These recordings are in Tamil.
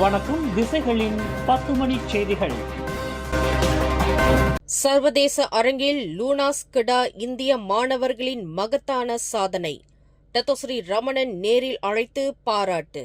வணக்கம். திசைகளின் 10 மணி செய்திகள். சர்வதேச அரங்கில் லூனாஸ் கிடா இந்திய மாணவர்களின் மகத்தான சாதனை. டத்தோஸ்ரீ ரமணன் நேரில் அழைத்து பாராட்டு.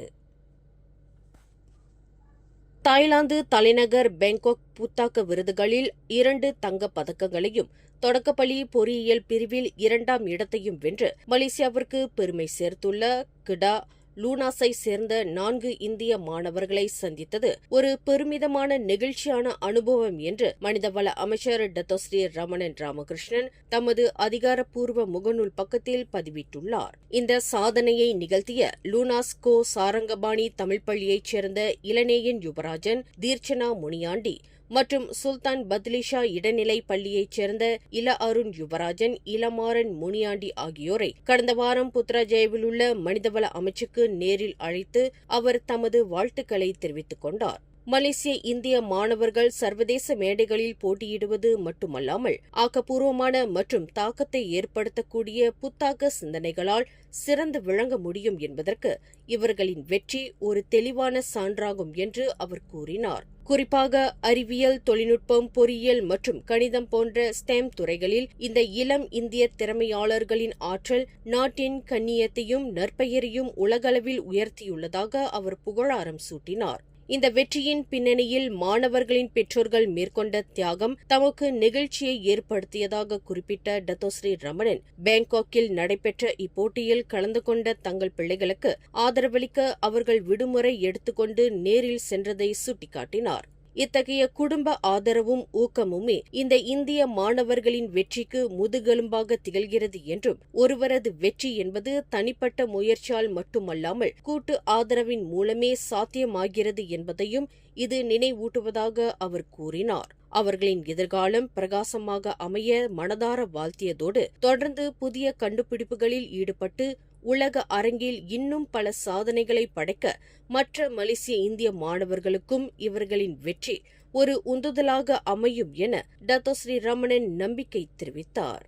தாய்லாந்து தலைநகர் பேங்காக் புத்தாக்க விருதுகளில் 2 தங்கப் பதக்கங்களையும் தொடக்கப்பள்ளி பொறியியல் பிரிவில் 2ஆம் இடத்தையும் வென்று மலேசியாவிற்கு பெருமை சேர்த்துள்ள கிடா லூனாஸை சேர்ந்த 4 இந்திய மாணவர்களை சந்தித்தது ஒரு பெருமிதமான நெகிழ்ச்சியான அனுபவம் என்று மனிதவள அமைச்சர் டத்தோஸ்ரீ ரமணன் ராமகிருஷ்ணன் தமது அதிகாரப்பூர்வ முகநூல் பக்கத்தில் பதிவிட்டுள்ளார். இந்த சாதனையை நிகழ்த்திய லூனாஸ் கோ சாரங்கபாணி தமிழ் பள்ளியைச் சேர்ந்த இளநேயன் யுவராஜன், தீர்ச்சனா முனியாண்டி மற்றும் சுல்தான் பத்லிஷா இடைநிலை பள்ளியைச் சேர்ந்த இள அருண் யுவராஜன், இளமாறன் முனியாண்டி ஆகியோரை கடந்த வாரம் புத்ராஜயாவில் உள்ள மனிதவள அமைச்சுக்கு நேரில் அழைத்து அவர் தமது வாழ்த்துக்களை தெரிவித்துக் கொண்டார். மலேசிய இந்திய மாணவர்கள் சர்வதேச மேடைகளில் போட்டியிடுவது மட்டுமல்லாமல் ஆக்கப்பூர்வமான மற்றும் தாக்கத்தை ஏற்படுத்தக்கூடிய புத்தாக்க சிந்தனைகளால் சிறந்து விளங்க முடியும் என்பதற்கு இவர்களின் வெற்றி ஒரு தெளிவான சான்றாகும் என்று அவர் கூறினார். குறிப்பாக அறிவியல், தொழில்நுட்பம், பொறியியல் மற்றும் கணிதம் போன்ற ஸ்டெம் துறைகளில் இந்த இளம் இந்திய திறமையாளர்களின் ஆற்றல் நாட்டின் கண்ணியத்தையும் நற்பெயரையும் உலகளவில் உயர்த்தியுள்ளதாக அவர் புகழாரம் சூட்டினார். இந்த வெற்றியின் பின்னணியில் மாணவர்களின் பெற்றோர்கள் மேற்கொண்ட தியாகம் தமக்கு நெகிழ்ச்சியை ஏற்படுத்தியதாக குறிப்பிட்ட டத்தோஸ்ரீ ரமணன், பேங்காக்கில் நடைபெற்ற இப்போட்டியில் கலந்து கொண்ட தங்கள் பிள்ளைகளுக்கு ஆதரவளிக்க அவர்கள் விடுமுறை எடுத்துக்கொண்டு நேரில் சென்றதை சுட்டிக்காட்டினார். இத்தகைய குடும்ப ஆதரவும் ஊக்கமுமே இந்த இந்திய மாணவர்களின் வெற்றிக்கு முதுகெலும்பாக திகழ்கிறது என்றும், ஒருவரது வெற்றி என்பது தனிப்பட்ட முயற்சியால் மட்டுமல்லாமல் கூட்டு ஆதரவின் மூலமே சாத்தியமாகிறது என்பதையும் இது நினைவூட்டுவதாக அவர் கூறினார். அவர்களின் எதிர்காலம் பிரகாசமாக அமைய மனதார வாழ்த்தியதோடு தொடர்ந்து புதிய கண்டுபிடிப்புகளில் ஈடுபட்டு உலக அரங்கில் இன்னும் பல சாதனைகளை படைக்க மற்ற மலேசிய இந்திய மாணவர்களுக்கும் இவர்களின் வெற்றி ஒரு உந்துதலாக அமையும் என டத்தோஸ்ரீ ரமணன் நம்பிக்கை தெரிவித்தார்.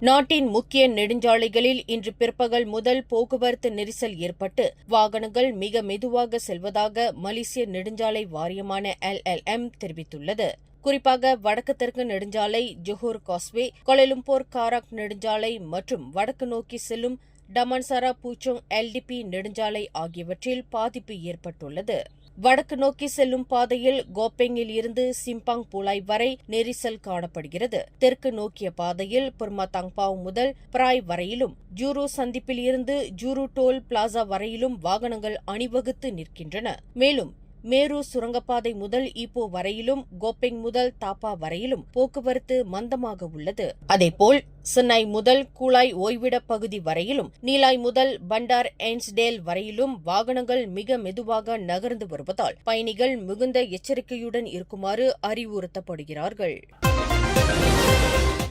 நாட்டின் முக்கிய நெடுஞ்சாலைகளில் இன்று பிற்பகல் முதல் போக்குவரத்து நெரிசல் ஏற்பட்டு வாகனங்கள் மிக மெதுவாக செல்வதாக மலேசிய நெடுஞ்சாலை வாரியமான LLM தெரிவித்துள்ளது. குறிப்பாக வடக்கு தெற்கு நெடுஞ்சாலை, ஜொஹூர் காஸ்வே, கோலாலம்பூர் காராக் நெடுஞ்சாலை மற்றும் வடக்கு நோக்கி செல்லும் டமான்சாரா பூச்சோங் LDP நெடுஞ்சாலை ஆகியவற்றில் பாதிப்பு ஏற்பட்டுள்ளது. வடக்கு நோக்கி செல்லும் பாதையில் கோப்பெங்கில் இருந்து சிம்பாங் பூலாய் வரை நெரிசல் காணப்படுகிறது. தெற்கு நோக்கிய பாதையில் புர்மாதாங்பாவ் முதல் பிராய் வரையிலும், ஜூரு சந்திப்பில் இருந்து ஜூரு டோல் பிளாசா வரையிலும் வாகனங்கள் அணிவகுத்து நிற்கின்றன. மேலும் மேரு சுரங்கப்பாதை முதல் ஈப்போ வரையிலும், கோப்பெங் முதல் தாப்பா வரையிலும் போக்குவரத்து மந்தமாக உள்ளது. அதேபோல் சென்னாய் முதல் கூலாய் ஓய்விட பகுதி வரையிலும், நீலாய் முதல் பண்டார் எய்ன்ஸ்டேல் வரையிலும் வாகனங்கள் மிக மெதுவாக நகர்ந்து வருவதால் பயணிகள் மிகுந்த எச்சரிக்கையுடன் இருக்குமாறு அறிவுறுத்தப்படுகிறார்கள்.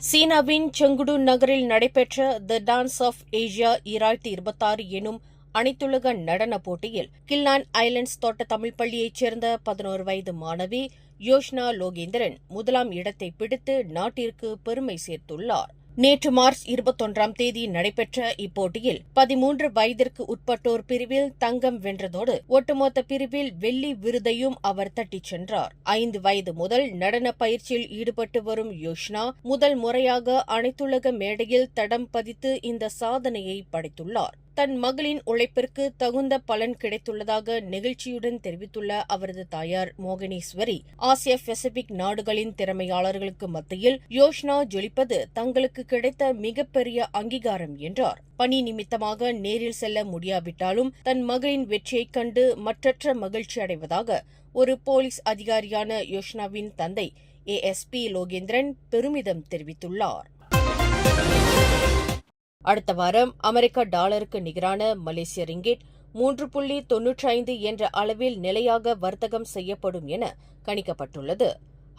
சீனாவின் செங்குடு நகரில் நடைபெற்ற தி டான்ஸ் ஆஃப் ஏசியா 2026 எனும் அனைத்துலக நடன போட்டியில் கில்லான் ஐலண்ட்ஸ் தோட்ட தமிழ் பள்ளியைச் சேர்ந்த 11 வயது மாணவி யோஷ்னா லோகேந்திரன் முதலாம் இடத்தை பிடித்து நாட்டிற்கு பெருமை சேர்த்துள்ளார். நேற்று மார்ச் 21ஆம் தேதி நடைபெற்ற இப்போட்டியில் 13 வயதிற்கு உட்பட்டோர் பிரிவில் தங்கம் வென்றதோடு ஒட்டுமொத்த பிரிவில் வெள்ளி விருதையும் அவர் தட்டிச் சென்றார். 5 வயது முதல் நடன பயிற்சியில் ஈடுபட்டு வரும் யோஷ்னா முதல் முறையாக அனைத்துலக மேடையில் தடம் பதித்து இந்த சாதனையை படைத்துள்ளார். தன் மகளின் உழைப்பிற்கு தகுந்த பலன் கிடைத்துள்ளதாக நெகிழ்ச்சியுடன் தெரிவித்துள்ள அவரது தாயார் மோகனேஸ்வரி, ஆசிய பசிபிக் நாடுகளின் திறமையாளர்களுக்கு மத்தியில் யோஷ்னா ஜொலிப்பது தங்களுக்கு கிடைத்த மிகப்பெரிய அங்கீகாரம் என்றார். பணி நிமித்தமாக நேரில் செல்ல முடியாவிட்டாலும் தன் மகளின் வெற்றியைக் கண்டு மற்றற்ற மகிழ்ச்சி அடைவதாக ஒரு போலீஸ் அதிகாரியான யோஷ்னாவின் தந்தை ASP லோகேந்திரன் பெருமிதம் தெரிவித்துள்ளார். அடுத்த வாரம் அமெரிக்க டாலருக்கு நிகரான மலேசிய ரிங்கிட் 3.95 என்ற அளவில் நிலையாக வர்த்தகம் செய்யப்படும் என கணிக்கப்பட்டுள்ளது.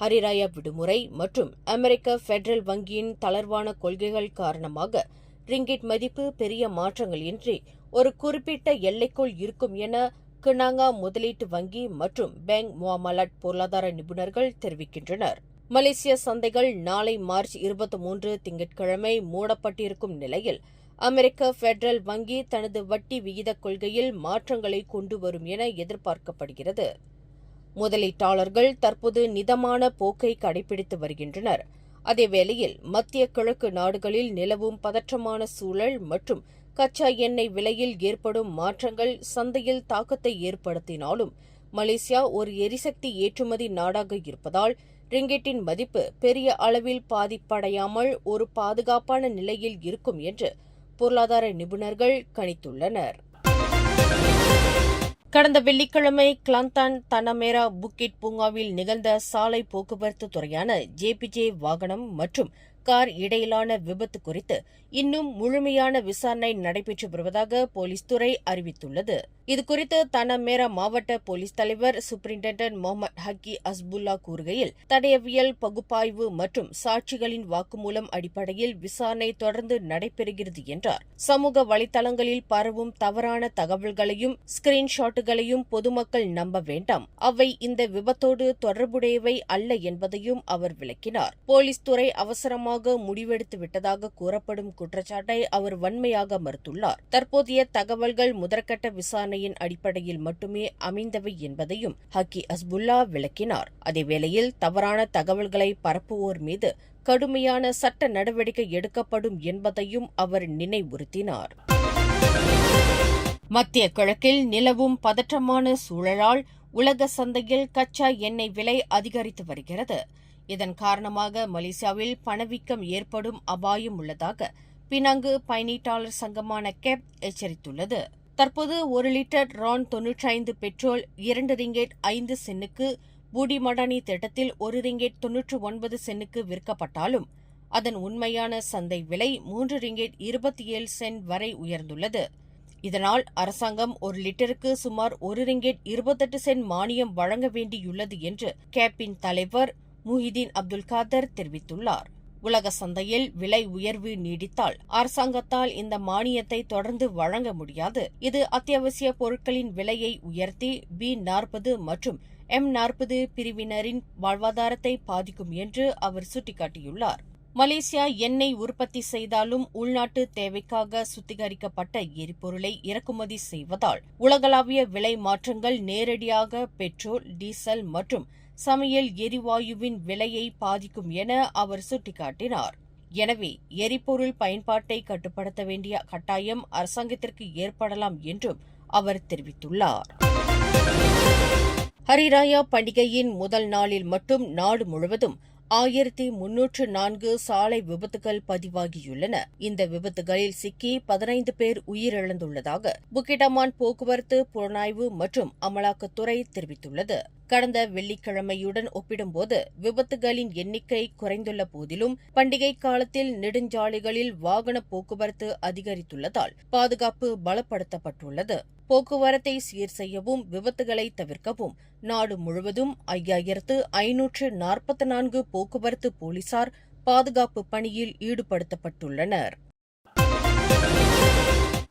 ஹரிராயா விடுமுறை மற்றும் அமெரிக்க பெடரல் வங்கியின் தளர்வான கொள்கைகள் காரணமாக ரிங்கிட் மதிப்பு பெரிய மாற்றங்கள் இன்றி ஒரு குறிப்பிட்ட எல்லைக்குள் இருக்கும் என கினாங்கா முதலீட்டு வங்கி மற்றும் பேங்க் முவாமலாட் பொருளாதார நிபுணர்கள் தெரிவிக்கின்றனர். மலேசிய சந்தைகள் நாளை மார்ச் 23 திங்கட்கிழமை மூடப்பட்டிருக்கும் நிலையில் அமெரிக்க பெடரல் வங்கி தனது வட்டி விகிதக் கொள்கையில் மாற்றங்களை கொண்டு வரும் என எதிர்பார்க்கப்படுகிறது. முதலீட்டாளர்கள் தற்போது மிதமான போக்கை கடைபிடித்து வருகின்றனர். அதேவேளையில் மத்திய கிழக்கு நாடுகளில் நிலவும் பதற்றமான சூழல் மற்றும் கச்சா எண்ணெய் விலையில் ஏற்படும் மாற்றங்கள் சந்தையில் தாக்கத்தை ஏற்படுத்தினாலும் மலேசியா ஒரு எரிசக்தி ஏற்றுமதி நாடாக இருப்பதால் ரிங்கிட்டின் மதிப்பு பெரிய அளவில் பாதிப்படையாமல் ஒரு பாதுகாப்பான நிலையில் இருக்கும் என்று பொருளாதார நிபுணர்கள் கணித்துள்ளனர். கடந்த வெள்ளிக்கிழமை கிளாந்தான் தனமேரா புக்கிட் பூங்காவில் நிகழ்ந்த சாலை போக்குவரத்து துறையான ஜேபிஜே வாகனம் மற்றும் கார் இடையிலான விபத்து குறித்து இன்னும் முழுமையான விசாரணை நடைபெற்று வருவதாக போலீஸ் துறை அறிவித்துள்ளது. இதுகுறித்து தனமேரா மாவட்ட போலீஸ் தலைவர் சூப்பரிண்டென்டென்ட் முகமது ஹக்கி அஸ்புல்லா கூறுகையில், தடயவியல் பகுப்பாய்வு மற்றும் சாட்சிகளின் வாக்குமூலம் அடிப்படையில் விசாரணை தொடர்ந்து நடைபெறுகிறது என்றார். சமூக வலைதளங்களில் பரவும் தவறான தகவல்களையும் ஸ்கிரீன்ஷாட்டுகளையும் பொதுமக்கள் நம்ப வேண்டாம். அவை இந்த விபத்தோடு தொடர்புடையவை அல்ல என்பதையும் அவர் விளக்கினார். போலீஸ் துறை அவசரமாக முடிவெடுத்து விட்டதாக கூறப்படும் குற்றச்சாட்டை அவர் வன்மையாக மறுத்துள்ளார். தற்போதைய தகவல்கள் முதற்கட்ட விசாரணையின் அடிப்படையில் மட்டுமே அமைந்தவை என்பதையும் ஹக்கி அஸ்புல்லா விளக்கினார். அதேவேளையில் தவறான தகவல்களை பரப்புவோர் மீது கடுமையான சட்ட நடவடிக்கை எடுக்கப்படும் என்பதையும் அவர் நினைவுறுத்தினார். மத்திய கிழக்கில் நிலவும் பதற்றமான சூழலால் உலக சந்தையில் கச்சா எண்ணெய் விலை அதிகரித்து வருகிறது. இதன் காரணமாக மலேசியாவில் பணவீக்கம் ஏற்படும் அபாயம் உள்ளதாக பினாங்கு பயணீட்டாளர் சங்கமான கேப் எச்சரித்துள்ளது. தற்போது 1 லிட்டர் ரான் 95 பெட்ரோல் 2 ரிங்கெட் 5 சென்னுக்கு பூடி மடானி திட்டத்தில் 1 ரிங்கெட் 99 சென்னுக்கு விற்கப்பட்டாலும் அதன் உண்மையான சந்தை விலை 3 ரிங்கெட் 27 சென்ட் வரை உயர்ந்துள்ளது. இதனால் அரசாங்கம் 1 லிட்டருக்கு சுமார் 1 ரிங்கெட் 28 சென்ட் மானியம் வழங்க வேண்டியுள்ளது என்று கேப்பின் தலைவர் முஹிதீன் அப்துல் காதர் தெரிவித்துள்ளார். உலக சந்தையில் விலை உயர்வு நீடித்தால் அரசாங்கத்தால் இந்த மானியத்தை தொடர்ந்து வழங்க முடியாது. இது அத்தியாவசிய பொருட்களின் விலையை உயர்த்தி B40 மற்றும் M40 பிரிவினரின் வாழ்வாதாரத்தை பாதிக்கும் என்று அவர் சுட்டிக்காட்டியுள்ளார். மலேசியா எண்ணெய் உற்பத்தி செய்தாலும் உள்நாட்டு தேவைக்காக சுத்திகரிக்கப்பட்ட எரிபொருளை இறக்குமதி செய்வதால் உலகளாவிய விலை மாற்றங்கள் நேரடியாக பெட்ரோல், டீசல் மற்றும் சமையல் எரிவாயுவின் விலையை பாதிக்கும் என அவர் சுட்டிக்காட்டினார். எனவே எரிபொருள் பயன்பாட்டை கட்டுப்படுத்த வேண்டிய கட்டாயம் அரசாங்கத்திற்கு ஏற்படலாம் என்றும் அவர் தெரிவித்துள்ளார். ஹரிராயா பண்டிகையின் முதல் நாளில் மட்டும் நாடு முழுவதும் 1304 சாலை விபத்துகள் பதிவாகியுள்ளன. இந்த விபத்துகளில் சிக்கி 15 பேர் உயிரிழந்துள்ளதாக புக்கிடமான் போக்குவரத்து புலனாய்வு மற்றும் அமலாக்கத்துறை தெரிவித்துள்ளது. கடந்த வெள்ளிக்கிழமையுடன் ஒப்பிடும்போது விபத்துகளின் எண்ணிக்கை குறைந்துள்ள போதிலும் பண்டிகை காலத்தில் நெடுஞ்சாலைகளில் வாகன போக்குவரத்து அதிகரித்துள்ளதால் பாதுகாப்பு பலப்படுத்தப்பட்டுள்ளது. போக்குவரத்தை சீர் செய்யவும் விபத்துகளை தவிர்க்கவும் நாடு முழுவதும் 5544 போக்குவரத்து போலீசார் பாதுகாப்பு பணியில் ஈடுபடுத்தப்பட்டுள்ளனர்.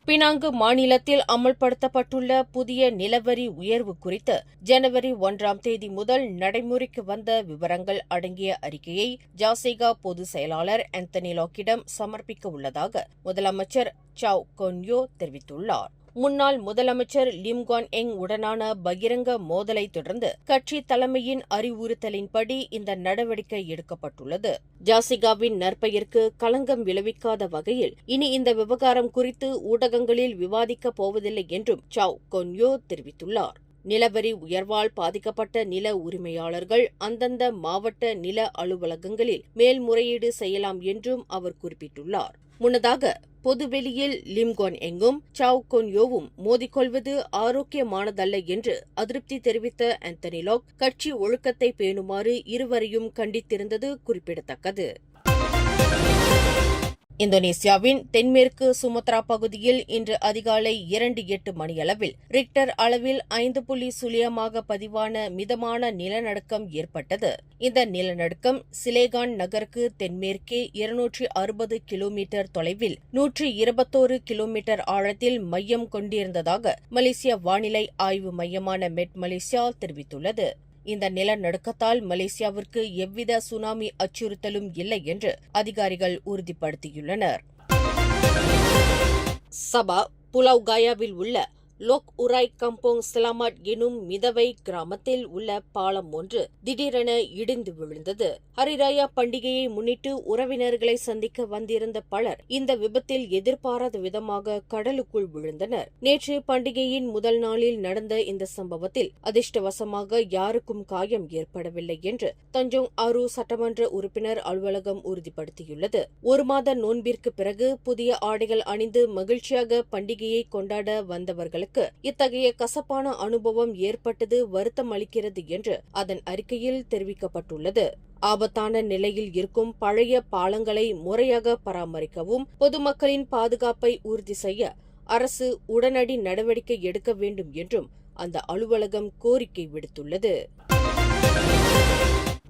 பினாங்கு மாநிலத்தில் அமல்படுத்தப்பட்டுள்ள புதிய நிலவரி உயர்வு குறித்து ஜனவரி 1ஆம் தேதி முதல் நடைமுறைக்கு வந்த விவரங்கள் அடங்கிய அறிக்கையை ஜாசேகா பொதுச் செயலாளர் ஆந்தனி லாக்கிடம் சமர்ப்பிக்க உள்ளதாக முதலமைச்சர் சாவ் கொன்யோ தெரிவித்துள்ளார். முன்னாள் முதலமைச்சர் லிம் குவான் எங் உடனான பகிரங்க மோதலை தொடர்ந்து கட்சி தலைமையின் அறிவுறுத்தலின்படி இந்த நடவடிக்கை எடுக்கப்பட்டுள்ளது. ஜாசிகாவின் நற்பெயருக்கு களங்கம் விளைவிக்காத வகையில் இனி இந்த விவகாரம் குறித்து ஊடகங்களில் விவாதிக்கப் போவதில்லை என்றும் சாவ் கொன்யோ தெரிவித்துள்ளார். நிலவரி உயர்வால் பாதிக்கப்பட்ட நில உரிமையாளர்கள் அந்தந்த மாவட்ட நில அலுவலகங்களில் மேல்முறையீடு செய்யலாம் என்றும் அவர் குறிப்பிட்டுள்ளார். முன்னதாக பொதுவெளியில் லிம் குவான் எங்கும் சாவ் கொன்யோவும் மோதிக்கொள்வது ஆரோக்கியமானதல்ல என்று அதிருப்தி தெரிவித்த ஆந்தனி லாக் கட்சி ஒழுக்கத்தை பேணுமாறு இருவரையும் கண்டித்திருந்தது குறிப்பிடத்தக்கது. இந்தோனேசியாவின் தென்மேற்கு சுமத்ரா பகுதியில் இன்று அதிகாலை 2:08 மணியளவில் ரிக்டர் அளவில் 5.0 பதிவான மிதமான நிலநடுக்கம் ஏற்பட்டது. இந்த நிலநடுக்கம் சிலேகான் நகருக்கு தென்மேற்கே 260 கிலோமீட்டர் தொலைவில் 121 கிலோமீட்டர் ஆழத்தில் மையம் கொண்டிருந்ததாக மலேசிய வானிலை ஆய்வு மையமான மெட் மலேசியா தெரிவித்துள்ளது. இந்த நிலநடுக்கத்தால் மலேசியாவிற்கு எவ்வித சுனாமி அச்சுறுத்தலும் இல்லை என்று அதிகாரிகள் உறுதிப்படுத்தியுள்ளனர். சபா புலாவ் காயாவில் உள்ள லோக் உராய் கம்போங் ஸ்லாமட் எனும் மிதவை கிராமத்தில் உள்ள பாலம் ஒன்று திடீரென இடிந்து விழுந்தது. ஹரிராயா பண்டிகையை முன்னிட்டு உறவினர்களை சந்திக்க வந்திருந்த பலர் இந்த விபத்தில் எதிர்பாராத விதமாக கடலுக்குள் விழுந்தனர். நேற்று பண்டிகையின் முதல் நாளில் நடந்த இந்த சம்பவத்தில் அதிர்ஷ்டவசமாக யாருக்கும் காயம் ஏற்படவில்லை என்று தஞ்சோங் ஆறு சட்டமன்ற உறுப்பினர் அலுவலகம் உறுதிப்படுத்தியுள்ளது. ஒரு மாத நோன்பிற்கு பிறகு புதிய ஆடைகள் அணிந்து மகிழ்ச்சியாக பண்டிகையை கொண்டாட வந்தவர்கள் இத்தகைய கசப்பான அனுபவம் ஏற்பட்டது வருத்தம் அளிக்கிறது என்று அதன் அறிக்கையில் தெரிவிக்கப்பட்டுள்ளது. ஆபத்தான நிலையில் இருக்கும் பழைய பாலங்களை முறையாக பராமரிக்கவும் பொதுமக்களின் பாதுகாப்பை உறுதி செய்ய அரசு உடனடி நடவடிக்கை எடுக்க வேண்டும் என்றும் அந்த அலுவலகம் கோரிக்கை விடுத்துள்ளது.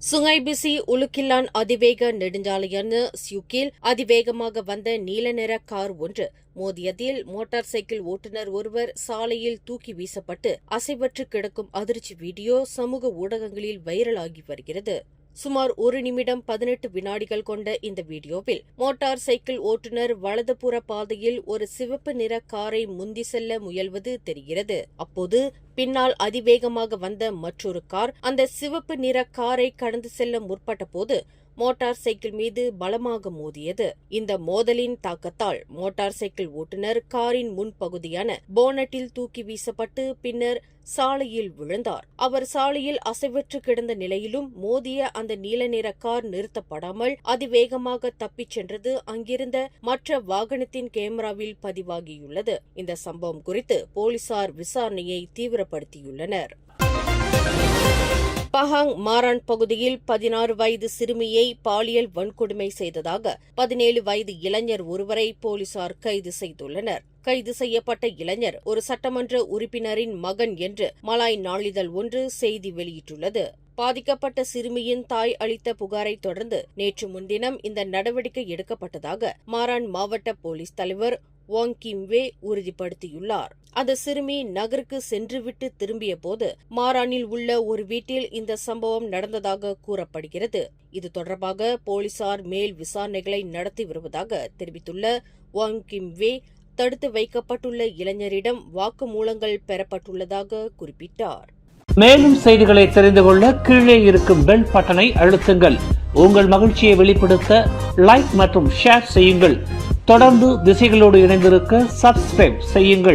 சுங்காய் பிசி உலுக்கில்லான் அதிவேக நெடுஞ்சாலையான சியூக்கில் அதிவேகமாக வந்த நீல நிற கார் ஒன்று மோதியதில் மோட்டார் சைக்கிள் ஓட்டுநர் ஒருவர் சாலையில் தூக்கி வீசப்பட்டு அசைவற்று கிடக்கும் அதிர்ச்சி வீடியோ சமூக ஊடகங்களில் வைரலாகி வருகிறது. சுமார் 1 நிமிடம் 18 வினாடிகள் கொண்ட இந்த வீடியோவில் மோட்டார் சைக்கிள் ஓட்டுநர் வலதுபுற பாதையில் ஒரு சிவப்பு நிற காரை முந்தி செல்ல முயல்வது தெரிகிறது. அப்போது பின்னால் அதிவேகமாக வந்த மற்றொரு கார் அந்த சிவப்பு நிற காரை கடந்து செல்ல முற்பட்ட போது மோட்டார் சைக்கிள் மீது பலமாக மோதியது. இந்த மோதலின் தாக்கத்தால் மோட்டார் சைக்கிள் ஓட்டுநர் காரின் முன்பகுதியான போனட்டில் தூக்கி வீசப்பட்டு பின்னர் சாலையில் விழுந்தார். அவர் சாலையில் அசைவற்று கிடந்த நிலையிலும் மோதிய அந்த நீல நிற கார் நிறுத்தப்படாமல் அதிவேகமாக தப்பிச் சென்றது அங்கிருந்த மற்ற வாகனத்தின் கேமராவில் பதிவாகியுள்ளது. இந்த சம்பவம் குறித்து போலீசார் விசாரணையை தீவிரப்படுத்தியுள்ளனர். பஹாங் மாரான் பகுதியில் 16 வயது சிறுமியை பாலியல் வன்கொடுமை செய்ததாக 17 வயது இளைஞர் ஒருவரை போலீசார் கைது செய்துள்ளனர். கைது செய்யப்பட்ட இளைஞர் ஒரு சட்டமன்ற உறுப்பினரின் மகன் என்று மலாய் நாளிதழ் ஒன்று செய்தி வெளியிட்டுள்ளது. பாதிக்கப்பட்ட சிறுமியின் தாய் அளித்த புகாரை தொடர்ந்து நேற்று முன்தினம் இந்த நடவடிக்கை எடுக்கப்பட்டதாக மாரான் மாவட்ட போலீஸ் தலைவர் வாங் கிம்வே உறுதிப்படுத்தியுள்ளார். அந்த சிறுமி நகருக்கு சென்றுவிட்டு திரும்பிய போது மாரானில் உள்ள ஒரு வீட்டில் இந்த சம்பவம் நடந்ததாக கூறப்படுகிறது. இது தொடர்பாக போலீசார் மேல் விசாரணைகளை நடத்தி வருவதாக தெரிவித்துள்ள வாங் கிம்வே தடுத்து வைக்கப்பட்டுள்ள இளைஞரிடம் வாக்குமூலங்கள் பெறப்பட்டுள்ளதாக குறிப்பிட்டார். மேலும் செய்திகளை தெரிந்து கொள்ள கீழே இருக்கும் பெல் பட்டனை அழுத்துங்கள். உங்கள் மகிழ்ச்சியை வெளிப்படுத்த லைக் மற்றும் ஷேர் செய்யுங்கள். தொடர்ந்து திசைகளோடு இணைந்திருக்க சப்ஸ்கிரைப் செய்யுங்கள்.